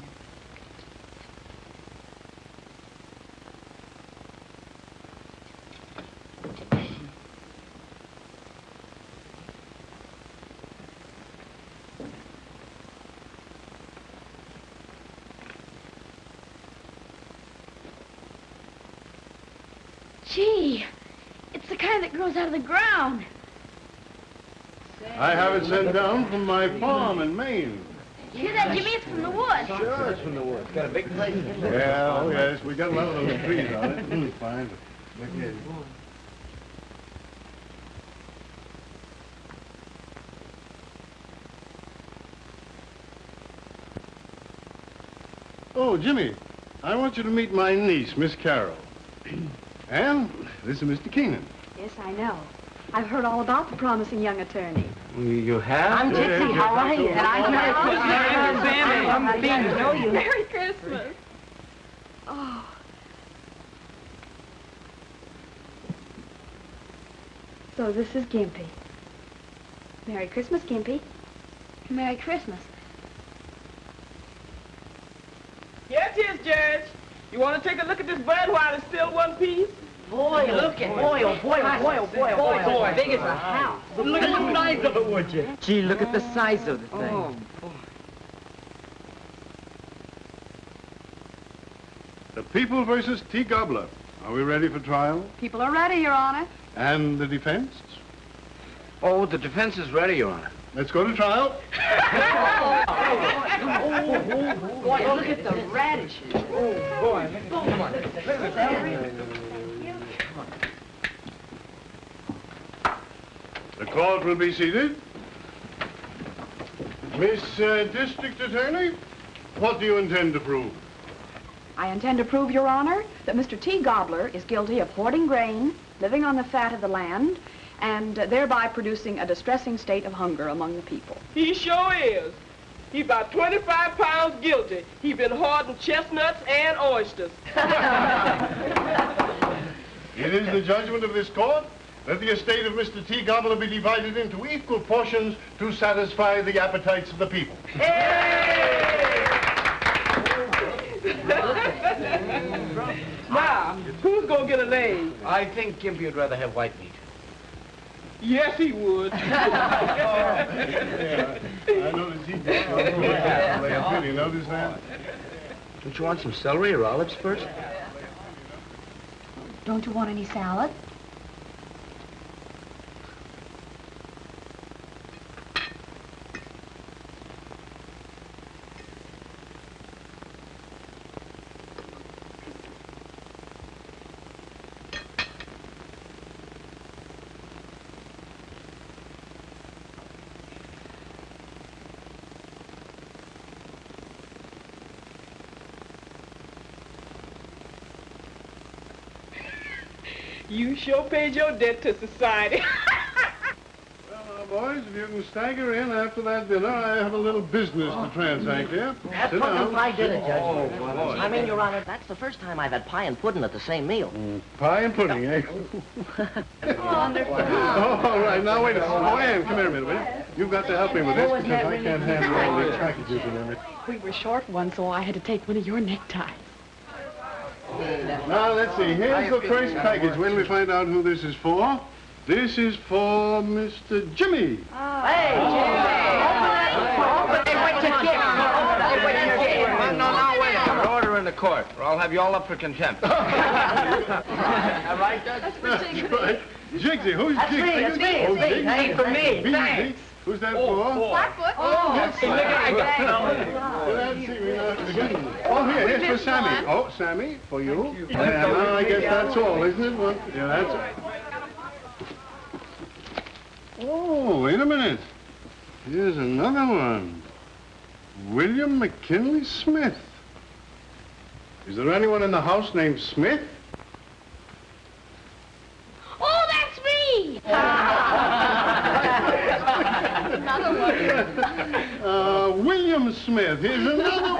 Gee, it's the kind that grows out of the ground. I have it sent down from my farm in Maine. You hear that, Jimmy? It's from the woods. Sure, it's from the woods. Got a big place. Yeah, oh yes, we got a lot of those trees on it. Fine. Look here. Oh, Jimmy, I want you to meet my niece, Miss Carroll. And this is Mr. Keenan. Yes, I know. I've heard all about the promising young attorney. You have? I'm Gypsy. How are you? And I'm I know you. Merry Christmas. Oh. So this is Gimpy. Merry Christmas, Gimpy. Merry Christmas. Here it is, Judge. You want to take a look at this bud while it's still one piece? Boy, look at boy, oh boy, oh boy, oh boy, oh boy. Boy, big as a house. Look at the size of it, would you? Gee, look at the size of the thing. Oh, boy. The People versus T. Gobbler. Are we ready for trial? People are ready, Your Honor. And the defense? Oh, the defense is ready, Your Honor. Let's go to trial. Boy, look at the radishes. Oh, boy. Come on. The court will be seated. Miss District Attorney, what do you intend to prove? I intend to prove, Your Honor, that Mr. T. Gobbler is guilty of hoarding grain, living on the fat of the land, and thereby producing a distressing state of hunger among the people. He sure is. He about 25 pounds guilty. He been hoarding chestnuts and oysters. It is the judgment of this court that the estate of Mr. T. Gobbler be divided into equal portions to satisfy the appetites of the people. Now, who's gonna get a leg? I think Gimpy would rather have white meat. Yes, he would. Yeah, I noticed he did. You notice that? Don't you want some celery or olives first? Don't you want any salad? You sure paid your debt to society. Well, now, boys, if you can stagger in after that dinner, I have a little business to transact here. That Sit pudding down. pie did it, Judge. Oh, boy. I mean, Your Honor, that's the first time I've had pie and pudding at the same meal. Pie and pudding, eh? Wonderful. Oh, all right. Now, wait a minute. Oh, Ann, come here a minute, will you? You've got to help me with this because I can't handle all these packages and everything. We were short one, so I had to take one of your neckties. Now, let's see. Here's the first package. When we find out who this is for. This is for Mr. Jimmy. Hey, Jimmy! Open it! Open it! What you get? Open it! What you get? court, or I'll have you all up for contempt. All right, Judge? That's right. Jigsy, who's That's Jigsy? me, that's me, Oh, it's me. Jigsy. Hey, for me, Jigsy. thanks. Who's that for? Blackfoot. Oh, Hey, look, I got Oh, here, here's for Sammy. Oh, Sammy, for you. Yeah, now I guess that's all, isn't it? Well, yeah, that's Oh, wait a minute. Here's another one. William McKinley Smith. Is there anyone in the house named Smith? Oh, that's me! Another one. William Smith. Here's another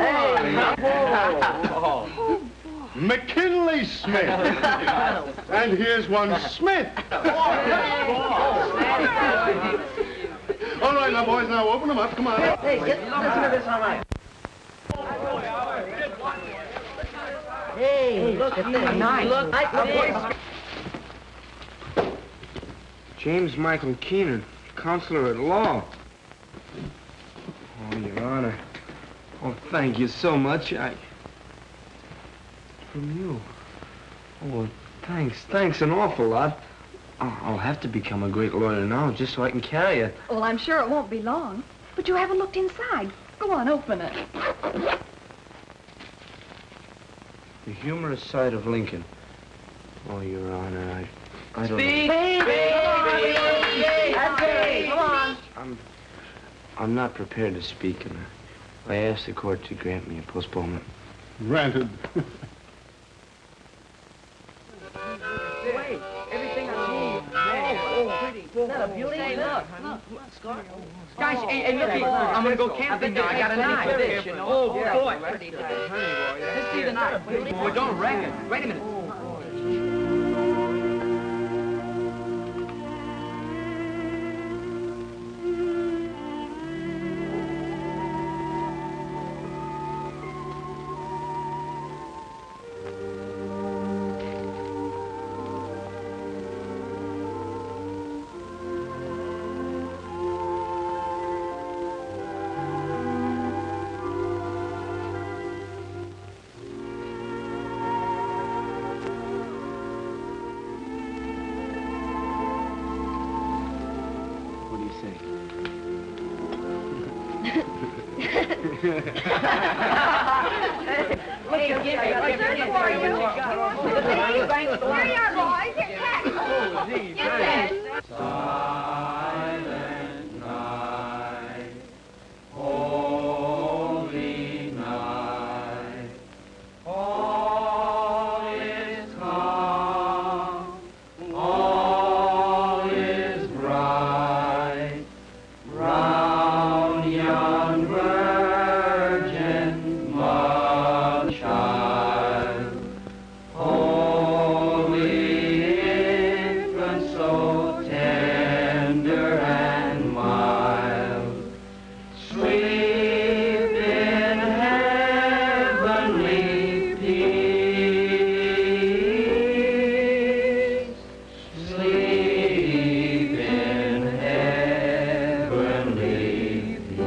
one. McKinley Smith. And here's one Smith. All right, now, boys, now open them up. Come on. Hey, listen to this, all right. Hey, look at this. Nice. Look, James Michael Keenan, counselor at law. Oh, Your Honor. Oh, thank you so much. From you. Oh, thanks an awful lot. I'll have to become a great lawyer now just so I can carry it. Well, I'm sure it won't be long. But you haven't looked inside. Go on, open it. The humorous side of Lincoln. Oh, Your Honor, I don't Speak! Come on. I'm not prepared to speak, and I asked the court to grant me a postponement. Granted. Wait, everything I see. Oh, pretty. Is that a beauty? Hey, look. Guys, hey, look, I'm gonna go camping now. I got a knife. Oh, boy. Let's see the knife. Boy, don't wreck it. Wait a minute. What do you think? Hey, give me. What's there for you? Here you are, boys. Here's Cat. Oh, gee, thanks. Silent night, holy night, all is calm, all is bright, round yon virgin mother child, holy infant, so tender and mild, sleep in heavenly peace, sleep in heavenly peace.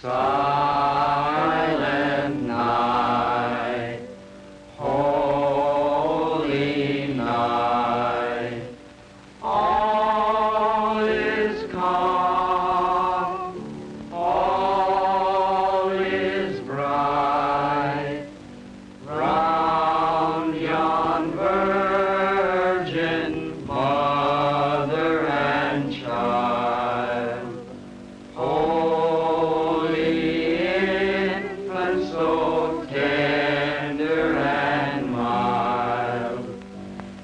Silent night, holy night, all is calm, all is bright, round yon virgin mother and child, holy infant, so tender and mild,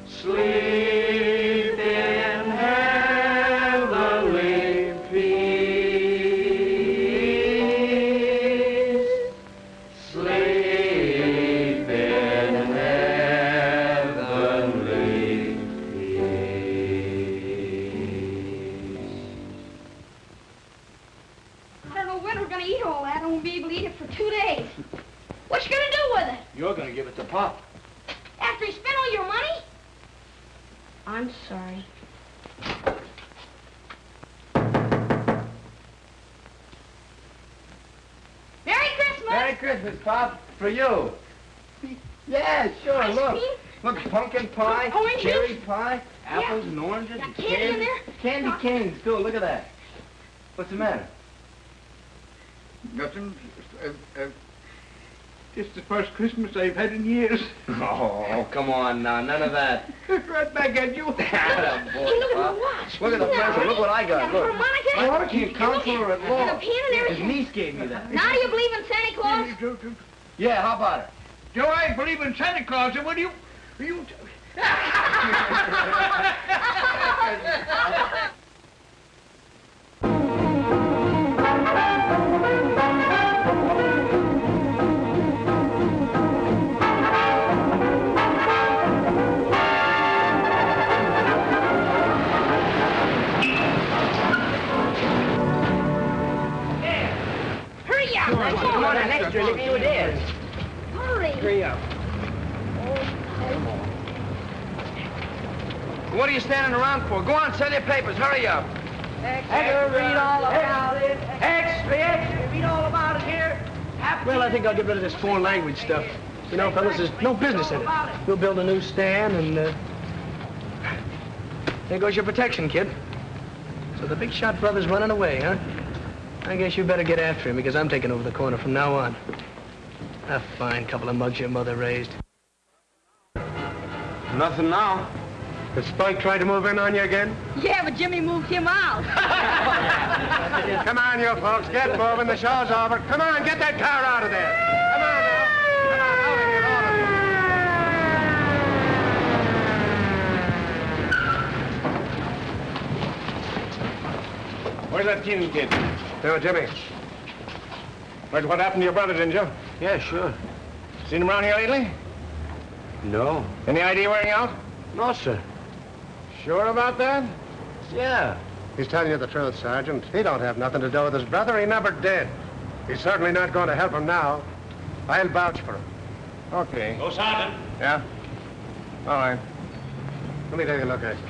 sleep in heavenly peace, sleep in heavenly peace. I don't know when we're gonna eat all that. I won't be able to eat it for 2 days. What you gonna do with it? You're gonna give it to Pop. After he spent all your money? I'm sorry. Merry Christmas, Pop. For you. Yeah, sure, Ice look. cream? Look, pumpkin pie, Oranges? cherry pie, apples Yeah. and oranges. Got and candy in there? Candy canes, too. Look at that. What's the matter? Nothing. It's the first Christmas I've had in years. Oh, come on now. None of that. Right back at you. Boy, Hey, look at Pop. my watch. Look at the present. Look what I got. Got a Look. harmonica? My heart can't count for her at And a all. pen and His everything. niece gave me that. Now do you believe in Santa Claus? Yeah, how about it? Do I believe in Santa Claus? And what do you... Hurry up. Come on, an extra. Look at you dead. Hurry. Hurry up. What are you standing around for? Go on, sell your papers. Hurry up. Extra, read all about it. Extra, read all about it here. Well, I think I'll get rid of this foreign language stuff. You know, fellas, there's no business in it. We'll build a new stand and, there goes your protection, kid. So the big shot brother's running away, huh? I guess you better get after him because I'm taking over the corner from now on. A fine couple of mugs your mother raised. Nothing now. Has Spike tried to move in on you again? Yeah, but Jimmy moved him out. Come on, you folks, get moving. The show's over. Come on, get that car out of there. Come on now. Come on, out of here, all of you. Where's that Keenan kid? No, Jimmy. Heard what happened to your brother, didn't you? Yeah, sure. Seen him around here lately? No. Any ID wearing out? No, sir. Sure about that? Yeah. He's telling you the truth, Sergeant. He don't have nothing to do with his brother. He never did. He's certainly not going to help him now. I'll vouch for him. Okay. Go, Sergeant. Yeah? All right. Let me take a look at you.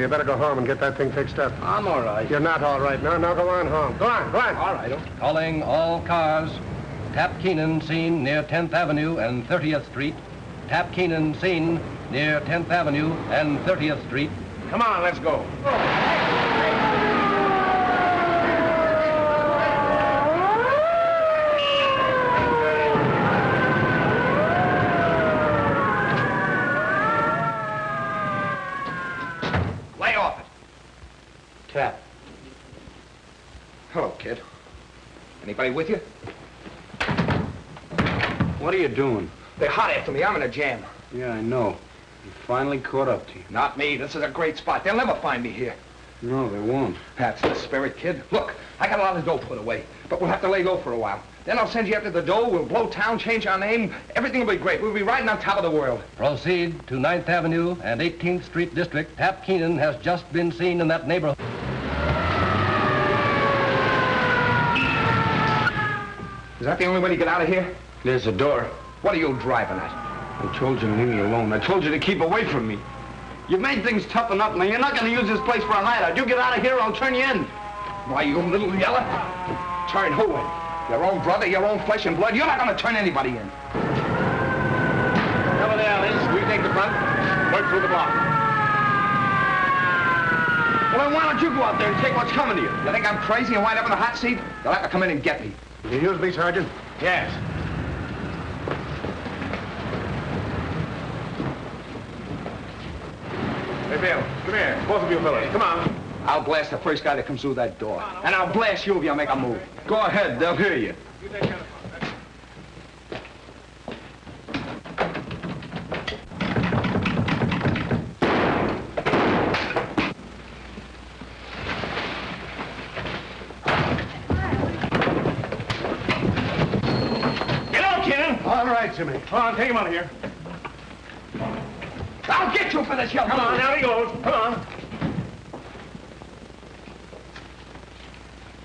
You better go home and get that thing fixed up. I'm all right. You're not all right. Now go on home. Go on, go on. All right. Calling all cars. Tap Keenan seen near 10th Avenue and 30th Street. Tap Keenan seen near 10th Avenue and 30th Street. Come on, let's go. Lay off it. Tap. Hello, kid. Anybody with you? What are you doing? They're hot after me. I'm in a jam. Yeah, I know. He finally caught up to you. Not me. This is a great spot. They'll never find me here. No, they won't. That's the spirit, kid. Look, I got a lot of dough put away, but we'll have to lay low for a while. Then I'll send you after the dough. We'll blow town, change our name. Everything will be great. We'll be riding on top of the world. Proceed to 9th Avenue and 18th Street District. Tap Keenan has just been seen in that neighborhood. Is that the only way to get out of here? There's a door. What are you driving at? I told you to leave me alone. I told you to keep away from me. You've made things tough enough, man. You're not going to use this place for a hideout. You get out of here, I'll turn you in. Why, you little yeller? Turn who in? Your own brother, your own flesh and blood? You're not going to turn anybody in. Cover the alleys. We take the front. Work through the block. Well, then why don't you go out there and take what's coming to you? You think I'm crazy and wind up in the hot seat? You'll have to come in and get me. Will you use me, Sergeant? Yes. Hey, Bill, come here. Both of you fellas, come on. I'll blast the first guy that comes through that door. And I'll blast you if you make a move. Go ahead, they'll hear you. Get out, Kenan! All right, Jimmy. Come on, take him out of here. I'll get you for this, you. Come on, out he goes. Come on.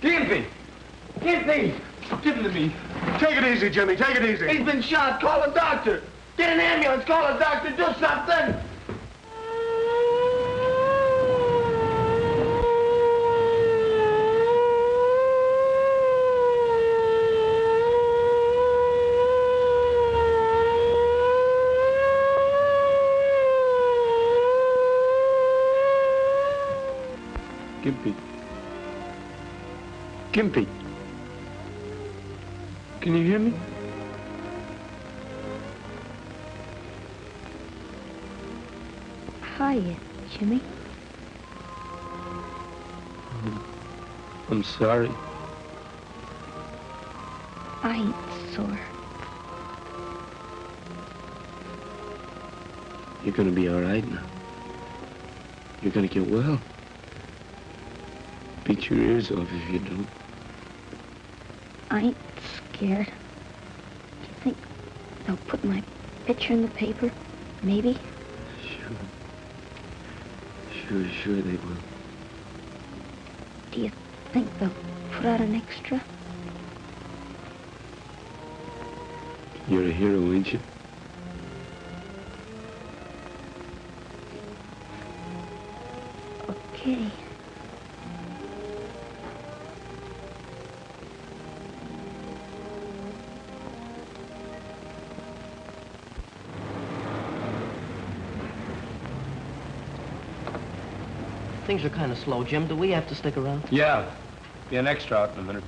Gimpy! Gimpy! Give him to me. Take it easy, Jimmy. Take it easy. He's been shot. Call a doctor. Get an ambulance. Call a doctor. Do something. Gimpy. Can you hear me? Hiya, Jimmy. I'm sorry. I ain't sore. You're gonna be all right now. You're gonna get well. Beat your ears off if you don't. I ain't scared. Do you think they'll put my picture in the paper? Maybe? Sure they will. Do you think they'll put out an extra? You're a hero, ain't you? Okay. Things are kind of slow, Jim. Do we have to stick around? Yeah. Be an extra out in a minute.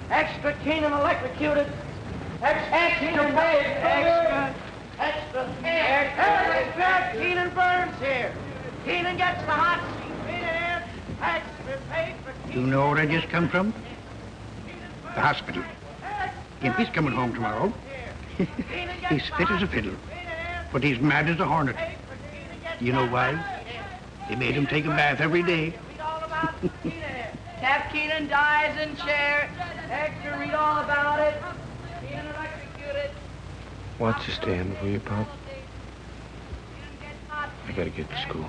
Extra Keenan electrocuted. Extra Keenan Extra. Extra Keenan burns here. Keenan gets the hot seat. Extra paper. You know where I just come from? The hospital. Gimpy's coming home tomorrow. He's fit as a fiddle, but he's mad as a hornet. You know why? They made him take a bath every day. Cap Keenan dies in chair. Extra, read all about it. Keenan electrocuted. Watch your stand, will you, Pop? I gotta get to school.